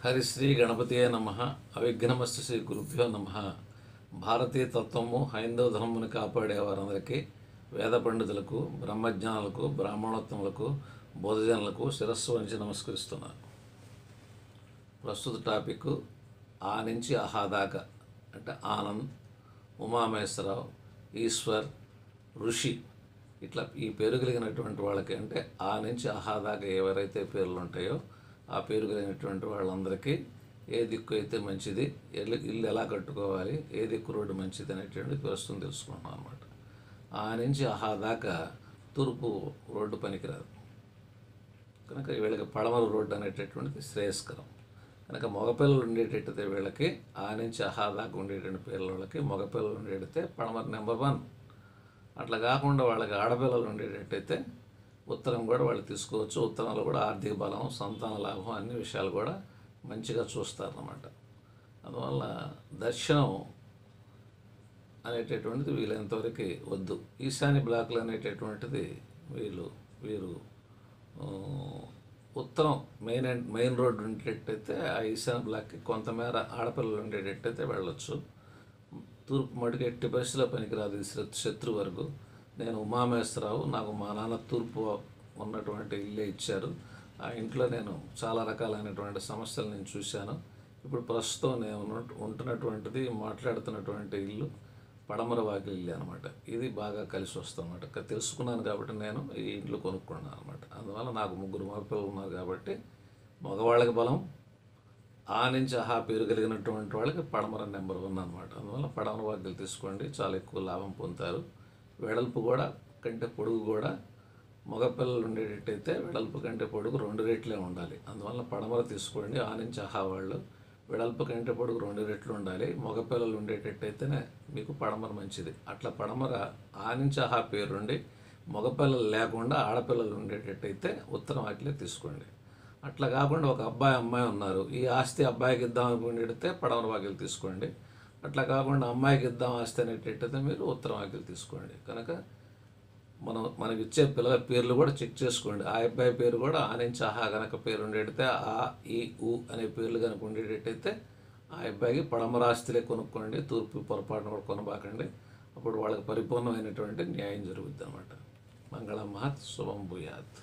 హరిశ్రీ గణపతియే నమ. అవిఘ్నమస్తు శ్రీ గురుభ్యో నమ. భారతీయ తత్వము హైందవ ధర్మముని కాపాడే వారందరికీ, వేద పండితులకు, బ్రహ్మజ్ఞానులకు, బ్రాహ్మణోత్తములకు, బోధజనులకు శిరస్సు వంచి నమస్కరిస్తున్నాను. ప్రస్తుత టాపిక్ ఆ నుంచి ఆహా దాకా, అంటే ఆనంద్, ఉమామహేశ్వరరావు, ఈశ్వర్, ఋషి, ఇట్లా ఈ పేరు కలిగినటువంటి వాళ్ళకి, అంటే ఆ నుంచి ఆహా దాకా ఎవరైతే పేర్లు ఉంటాయో ఆ పేరు కలిగినటువంటి వాళ్ళందరికీ ఏ దిక్కు అయితే మంచిది, ఇల్లు ఎలా కట్టుకోవాలి, ఏ దిక్కు రోడ్డు మంచిది అనేటువంటి ప్రస్తుతం తెలుసుకుంటున్నాం అనమాట. ఆ నుంచి ఆహా దాకా తూర్పు రోడ్డు పనికిరాదు కనుక వీళ్ళకి పడమర రోడ్డు అనేటటువంటిది శ్రేయస్కరం. కనుక మగపిల్లలు ఉండేటట్టయితే వీళ్ళకి ఆ నుంచి ఆహా దాకా ఉండేటువంటి పేర్ల వాళ్ళకి మగపిల్లలు ఉండేటైతే పడమర నెంబర్ 1. అట్లా కాకుండా వాళ్ళకి ఆడపిల్లలు ఉండేటట్టయితే ఉత్తరం కూడా వాళ్ళు తీసుకోవచ్చు. ఉత్తరంలో కూడా ఆర్థిక బలం, సంతాన లాభం, అన్ని విషయాలు కూడా మంచిగా చూస్తారన్నమాట. అందువల్ల దర్శనం అనేటటువంటిది వీలైనంతవరకు వద్దు. ఈశాన్య బ్లాకులు అనేటటువంటిది వీరు ఉత్తరం మెయిన్ రోడ్డు ఉండేటట్టయితే ఆ ఈశాన్య బ్లాక్కి కొంతమేర ఆడపిల్లలు ఉండేటట్టయితే వెళ్ళొచ్చు. తూర్పు మటుకు ఎట్టి పరిస్థితిలో పనికిరాదు. శత్రు వరకు. నేను ఉమామహేశ్వరరావు, నాకు మా నాన్న తూర్పు ఉన్నటువంటి ఇల్లే ఇచ్చారు. ఆ ఇంట్లో నేను చాలా రకాలైనటువంటి సమస్యలు నేను చూశాను. ఇప్పుడు ప్రస్తుతం నేను ఉంటున్నటువంటిది, మాట్లాడుతున్నటువంటి ఇల్లు పడమర వాకిలి ఇల్లు అనమాట. ఇది బాగా కలిసి వస్తుంది అనమాట. తెలుసుకున్నాను కాబట్టి నేను ఈ ఇంట్లో కొనుక్కున్నాను అనమాట. అందువల్ల నాకు 3 మగపిల్లలు ఉన్నారు కాబట్టి మగవాళ్ళకి బలం, ఆ నుంచి ఆహా పేరు కలిగినటువంటి వాళ్ళకి పడమర నెంబర్ 1 అనమాట. అందువల్ల పడమర వాకిలి తీసుకోండి, చాలా ఎక్కువ లాభం పొందుతారు. వెడల్పు కూడా కంటే పొడుగు కూడా మగపిల్లలు ఉండేటట్టయితే వెడల్పు కంటే పొడుగు 2 రెట్లే ఉండాలి. అందువల్ల పడమర తీసుకోండి. ఆ నుంచి ఆహా వాళ్ళు వెడల్పు కంటే పొడుగు 2 రెట్లు ఉండాలి. మగపిల్లలు ఉండేటట్టయితేనే మీకు పడమర మంచిది. అట్లా పడమర ఆ నుంచి ఆహా పేరుండి మగపిల్లలు లేకుండా ఆడపిల్లలు ఉండేటట్టయితే ఉత్తరం వాకిలే తీసుకోండి. అట్లా కాకుండా ఒక అబ్బాయి అమ్మాయి ఉన్నారు, ఈ ఆస్తి అబ్బాయికి ఇద్దాం అనుకునేటైతే పడమర వాకిలి తీసుకోండి. అట్లా కాకుండా అమ్మాయికి ఇద్దాం ఆస్తి అనేటట్టయితే మీరు ఉత్తరం వాకిలి తీసుకోండి. కనుక మనకి ఇచ్చే పిల్లల పేర్లు కూడా చెక్ చేసుకోండి. ఆ అబ్బాయి పేరు కూడా ఆ నుంచి ఆహా కనుక పేరు ఉండేటైతే, ఆ ఈ ఊ అనే పేర్లు కనుక ఉండేటట్టయితే ఆ అబ్బాయికి పడమర ఆస్తిలే కొనుక్కోండి. తూర్పు పొరపాటున కూడా కొనబాకండి. అప్పుడు వాళ్ళకి పరిపూర్ణమైనటువంటి న్యాయం జరుగుద్ది అనమాట. మంగళం మహత్, శుభం భూయాత్.